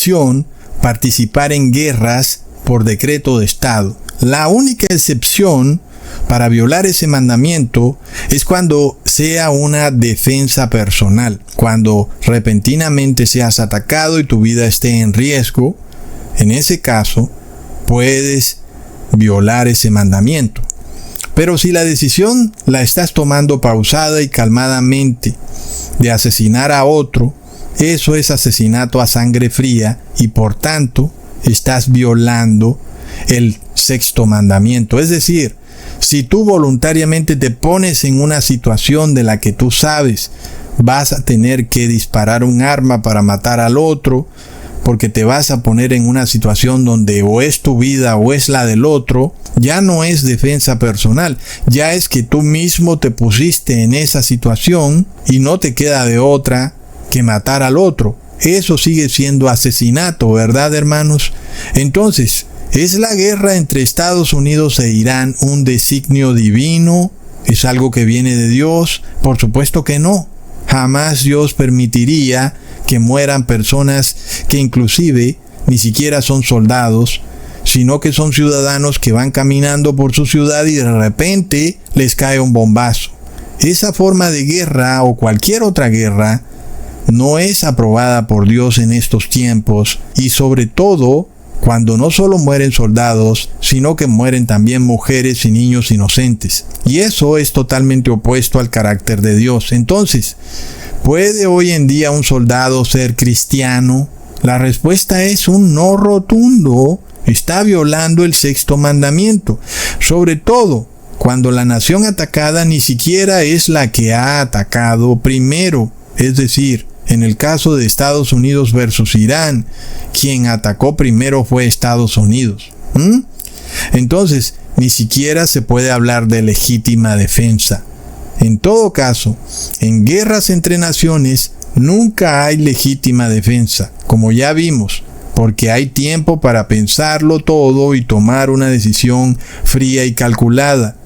prohibición participar en guerras por decreto de Estado. La única excepción para violar ese mandamiento es cuando sea una defensa personal, cuando repentinamente seas atacado y tu vida esté en riesgo. En ese caso, puedes violar ese mandamiento. Pero si la decisión la estás tomando pausada y calmadamente de asesinar a otro, eso es asesinato a sangre fría y por tanto estás violando el sexto mandamiento. Es decir, si tú voluntariamente te pones en una situación de la que tú sabes vas a tener que disparar un arma para matar al otro, porque te vas a poner en una situación donde o es tu vida o es la del otro, ya no es defensa personal, ya es que tú mismo te pusiste en esa situación y no te queda de otra que matar al otro. Eso sigue siendo asesinato, ¿verdad, hermanos? Entonces, ¿es la guerra entre Estados Unidos e Irán un designio divino? ¿Es algo que viene de Dios? Por supuesto que no. Jamás Dios permitiría que mueran personas que inclusive ni siquiera son soldados, sino que son ciudadanos que van caminando por su ciudad y de repente les cae un bombazo. Esa forma de guerra o cualquier otra guerra no es aprobada por Dios en estos tiempos, y sobre todo cuando no solo mueren soldados, sino que mueren también mujeres y niños inocentes. Y eso es totalmente opuesto al carácter de Dios. Entonces, ¿puede hoy en día un soldado ser cristiano? La respuesta es un no rotundo. Está violando el sexto mandamiento. Sobre todo cuando la nación atacada ni siquiera es la que ha atacado primero. Es decir, en el caso de Estados Unidos versus Irán, quien atacó primero fue Estados Unidos. Entonces, ni siquiera se puede hablar de legítima defensa. En todo caso, en guerras entre naciones nunca hay legítima defensa, como ya vimos, porque hay tiempo para pensarlo todo y tomar una decisión fría y calculada.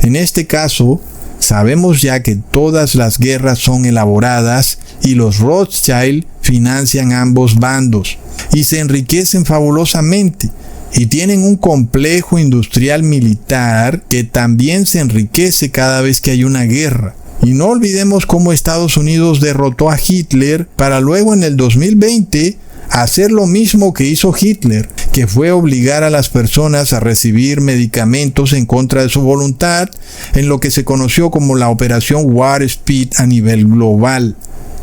En este caso, sabemos ya que todas las guerras son elaboradas y los Rothschild financian ambos bandos y se enriquecen fabulosamente y tienen un complejo industrial militar que también se enriquece cada vez que hay una guerra. Y no olvidemos cómo Estados Unidos derrotó a Hitler para luego en el 2020 hacer lo mismo que hizo Hitler, que fue obligar a las personas a recibir medicamentos en contra de su voluntad, en lo que se conoció como la Operación Warp Speed a nivel global.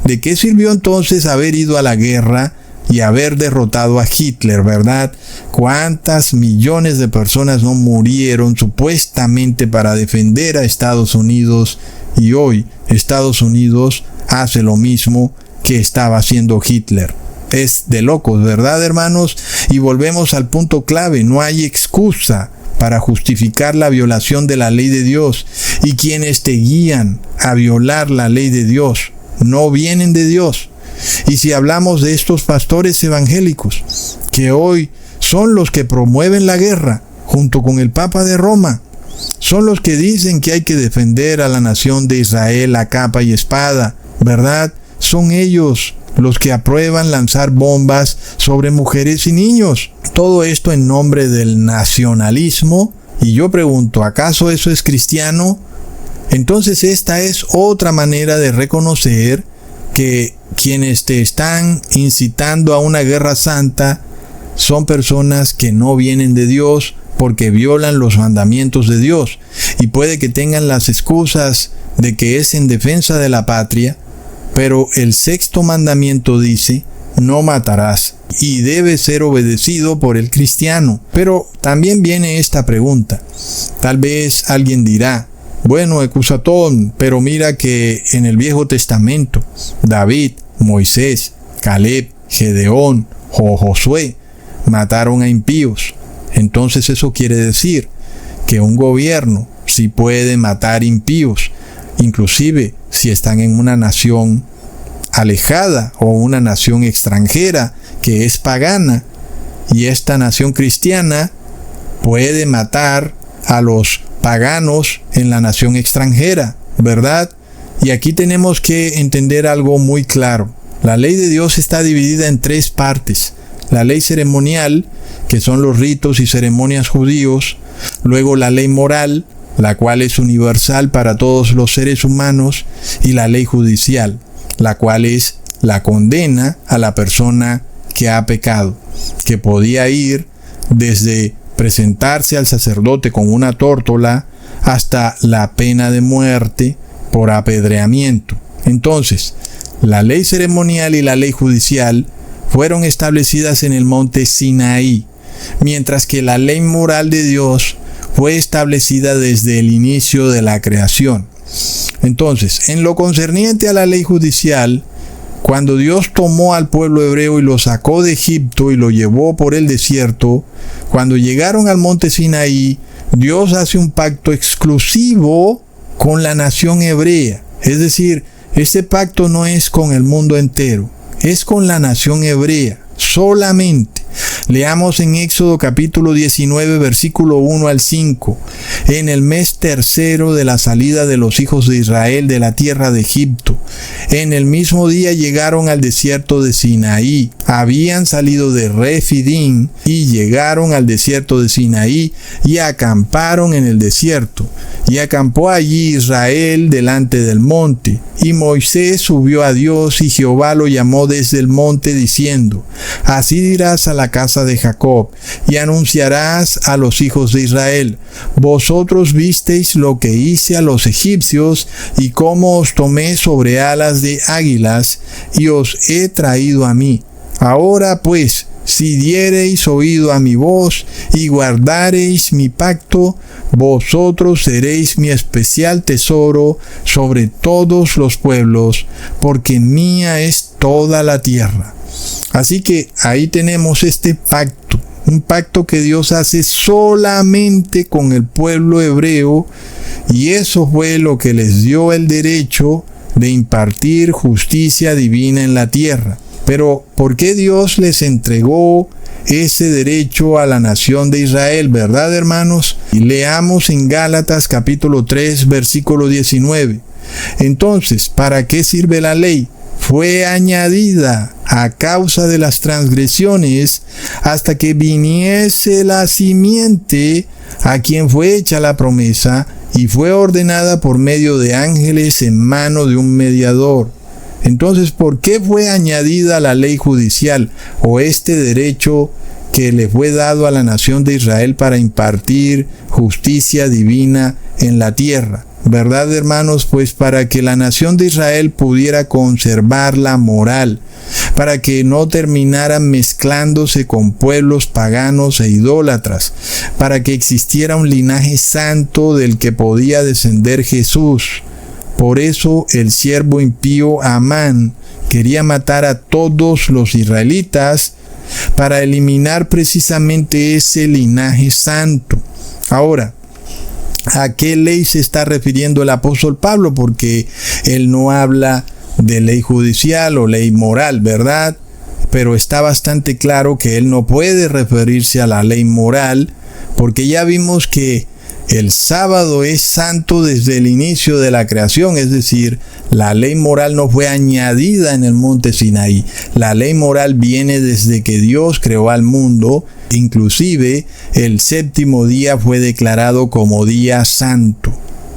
¿De qué sirvió entonces haber ido a la guerra y haber derrotado a Hitler, verdad? ¿Cuántas millones de personas no murieron supuestamente para defender a Estados Unidos? Y hoy Estados Unidos hace lo mismo que estaba haciendo Hitler. Es de locos, ¿verdad, hermanos? Y volvemos al punto clave: no hay excusa para justificar la violación de la ley de Dios. Y quienes te guían a violar la ley de Dios no vienen de Dios. Y si hablamos de estos pastores evangélicos, que hoy son los que promueven la guerra, junto con el Papa de Roma, son los que dicen que hay que defender a la nación de Israel a capa y espada, ¿verdad? Son ellos los que aprueban lanzar bombas sobre mujeres y niños. Todo esto en nombre del nacionalismo. Y yo pregunto, ¿acaso eso es cristiano? Entonces esta es otra manera de reconocer que quienes te están incitando a una guerra santa son personas que no vienen de Dios, porque violan los mandamientos de Dios. Y puede que tengan las excusas de que es en defensa de la patria, pero el sexto mandamiento dice: no matarás, y debe ser obedecido por el cristiano. Pero también viene esta pregunta. Tal vez alguien dirá: bueno, Ecusatón, pero mira que en el Viejo Testamento, David, Moisés, Caleb, Gedeón o Josué mataron a impíos. Entonces eso quiere decir que un gobierno sí puede matar impíos, inclusive si están en una nación alejada o una nación extranjera que es pagana, y esta nación cristiana puede matar a los paganos en la nación extranjera, ¿verdad? Y aquí tenemos que entender algo muy claro. La ley de Dios está dividida en tres partes. la ley ceremonial, que son los ritos y ceremonias judíos, luego la ley moral, la cual es universal para todos los seres humanos, y la ley judicial, la cual es la condena a la persona que ha pecado, que podía ir desde presentarse al sacerdote con una tórtola hasta la pena de muerte por apedreamiento. Entonces, la ley ceremonial y la ley judicial fueron establecidas en el monte Sinaí, mientras que la ley moral de Dios fue establecida desde el inicio de la creación. Entonces, en lo concerniente a la ley judicial, cuando Dios tomó al pueblo hebreo y lo sacó de Egipto y lo llevó por el desierto, cuando llegaron al monte Sinaí, Dios hace un pacto exclusivo con la nación hebrea. Es decir, este pacto no es con el mundo entero, es con la nación hebrea solamente. Leamos en Éxodo capítulo 19, versículo 1 al 5. En el mes tercero de la salida de los hijos de Israel de la tierra de Egipto, en el mismo día llegaron al desierto de Sinaí. Habían salido de Refidim y llegaron al desierto de Sinaí y acamparon en el desierto. Y acampó allí Israel delante del monte. Y Moisés subió a Dios y Jehová lo llamó desde el monte diciendo: Así dirás a la casa de Jacob y anunciarás a los hijos de Israel: Vosotros visteis lo que hice a los egipcios y cómo os tomé sobre alas de águilas y os he traído a mí. Ahora pues, si diereis oído a mi voz y guardareis mi pacto, vosotros seréis mi especial tesoro sobre todos los pueblos, porque mía es toda la tierra. Así que ahí tenemos este pacto, un pacto que Dios hace solamente con el pueblo hebreo, y eso fue lo que les dio el derecho de impartir justicia divina en la tierra. Pero, ¿por qué Dios les entregó ese derecho a la nación de Israel, verdad, hermanos? Y leamos en Gálatas capítulo 3, versículo 19. Entonces, ¿para qué sirve la ley? Fue añadida a causa de las transgresiones hasta que viniese la simiente a quien fue hecha la promesa y fue ordenada por medio de ángeles en mano de un mediador. Entonces, ¿por qué fue añadida la ley judicial o este derecho que le fue dado a la nación de Israel para impartir justicia divina en la tierra? ¿Verdad, hermanos? Pues para que la nación de Israel pudiera conservar la moral, para que no terminaran mezclándose con pueblos paganos e idólatras, para que existiera un linaje santo del que podía descender Jesús. Por eso el siervo impío Amán quería matar a todos los israelitas para eliminar precisamente ese linaje santo. Ahora, ¿a qué ley se está refiriendo el apóstol Pablo? Porque él no habla de ley judicial o ley moral, ¿verdad? Pero está bastante claro que él no puede referirse a la ley moral, porque ya vimos que el sábado es santo desde el inicio de la creación, es decir, la ley moral no fue añadida en el monte Sinaí. La ley moral viene desde que Dios creó al mundo. Inclusive el séptimo día fue declarado como día santo.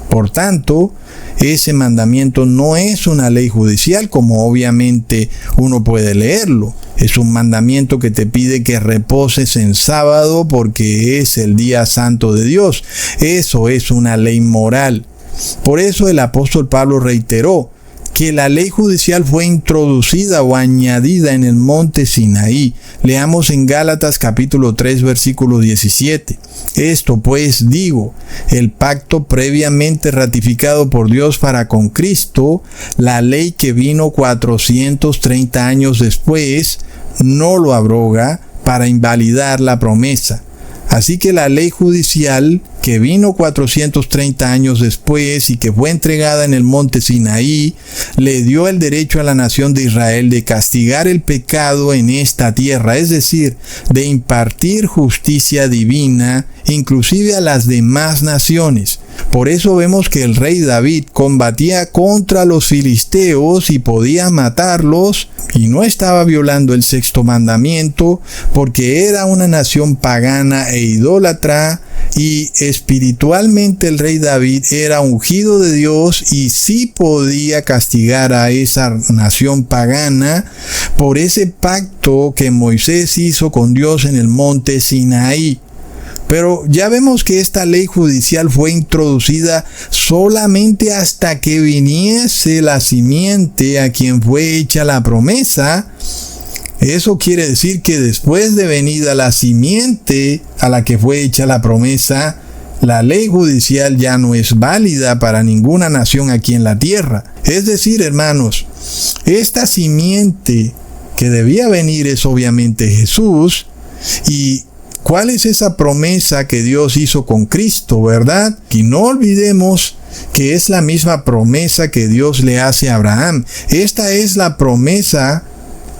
Por tanto, ese mandamiento no es una ley judicial, como obviamente uno puede leerlo. Es un mandamiento que te pide que reposes en sábado porque es el día santo de Dios. Eso es una ley moral. Por eso el apóstol Pablo reiteró que la ley judicial fue introducida o añadida en el monte Sinaí. Leamos en Gálatas capítulo 3, versículo 17. Esto pues digo, el pacto previamente ratificado por Dios para con Cristo, la ley que vino 430 años después, no lo abroga para invalidar la promesa. Así que la ley judicial que vino 430 años después y que fue entregada en el monte Sinaí, le dio el derecho a la nación de Israel de castigar el pecado en esta tierra, es decir, de impartir justicia divina, inclusive a las demás naciones. Por eso vemos que el rey David combatía contra los filisteos y podía matarlos, y no estaba violando el sexto mandamiento, porque era una nación pagana e idólatra, y espiritualmente el rey David era ungido de Dios y sí podía castigar a esa nación pagana por ese pacto que Moisés hizo con Dios en el monte Sinaí. Pero ya vemos que esta ley judicial fue introducida solamente hasta que viniese la simiente a quien fue hecha la promesa. Eso quiere decir que después de venida la simiente a la que fue hecha la promesa, la ley judicial ya no es válida para ninguna nación aquí en la tierra. Es decir, hermanos, esta simiente que debía venir es obviamente Jesús. ¿Y cuál es esa promesa que Dios hizo con Cristo, verdad? Y no olvidemos que es la misma promesa que Dios le hace a Abraham. Esta es la promesa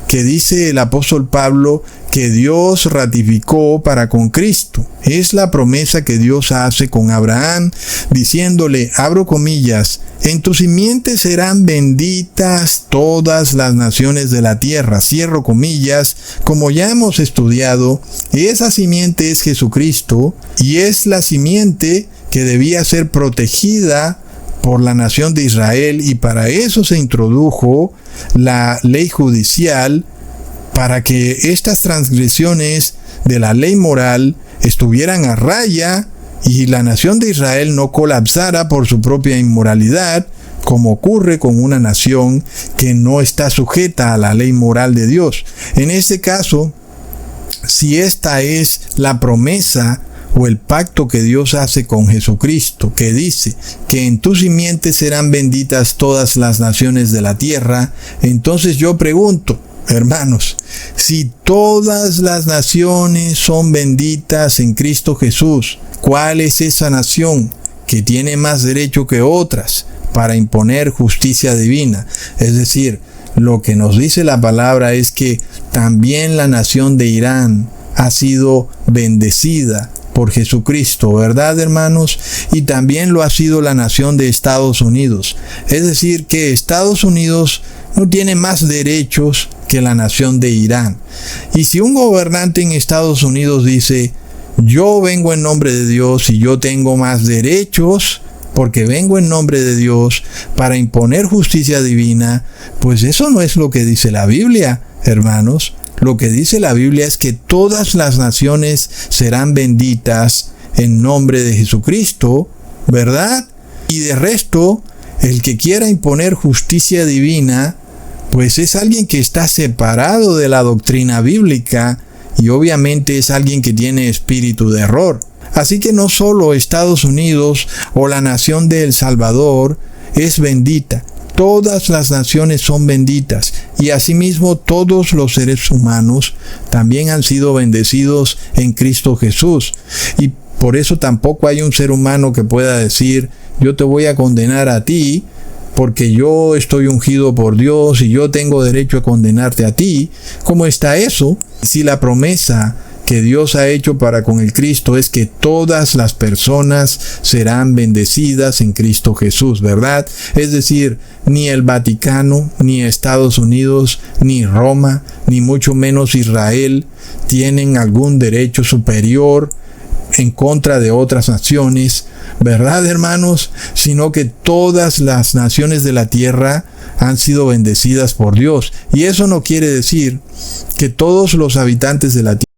que dice el apóstol Pablo que Dios ratificó para con Cristo. Es la promesa que Dios hace con Abraham, diciéndole, abro comillas, en tu simiente serán benditas todas las naciones de la tierra, cierro comillas, como ya hemos estudiado, esa simiente es Jesucristo, y es la simiente que debía ser protegida por la nación de Israel, y para eso se introdujo la ley judicial, para que estas transgresiones de la ley moral estuvieran a raya y la nación de Israel no colapsara por su propia inmoralidad, como ocurre con una nación que no está sujeta a la ley moral de Dios. En este caso, si esta es la promesa o el pacto que Dios hace con Jesucristo, que dice que en tu simiente serán benditas todas las naciones de la tierra, entonces yo pregunto, hermanos, si todas las naciones son benditas en Cristo Jesús, ¿cuál es esa nación que tiene más derecho que otras para imponer justicia divina? Es decir, lo que nos dice la palabra es que también la nación de Irán ha sido bendecida por Jesucristo, ¿verdad, hermanos? Y también lo ha sido la nación de Estados Unidos. Es decir, que Estados Unidos no tiene más derechos que la nación de Irán. Y si un gobernante en Estados Unidos dice, yo vengo en nombre de Dios y yo tengo más derechos porque vengo en nombre de Dios para imponer justicia divina, pues eso no es lo que dice la Biblia, hermanos. Lo que dice la Biblia es que todas las naciones serán benditas en nombre de Jesucristo, ¿verdad? Y de resto, el que quiera imponer justicia divina, pues es alguien que está separado de la doctrina bíblica y obviamente es alguien que tiene espíritu de error. Así que no solo Estados Unidos o la nación de El Salvador es bendita, todas las naciones son benditas y asimismo todos los seres humanos también han sido bendecidos en Cristo Jesús. Y por eso tampoco hay un ser humano que pueda decir, yo te voy a condenar a ti porque yo estoy ungido por Dios y yo tengo derecho a condenarte a ti. ¿Cómo está eso? Si la promesa que Dios ha hecho para con el Cristo es que todas las personas serán bendecidas en Cristo Jesús, ¿verdad? Es decir, ni el Vaticano, ni Estados Unidos, ni Roma, ni mucho menos Israel tienen algún derecho superior en contra de otras naciones, ¿verdad, hermanos? Sino que todas las naciones de la tierra han sido bendecidas por Dios. Y eso no quiere decir que todos los habitantes de la tierra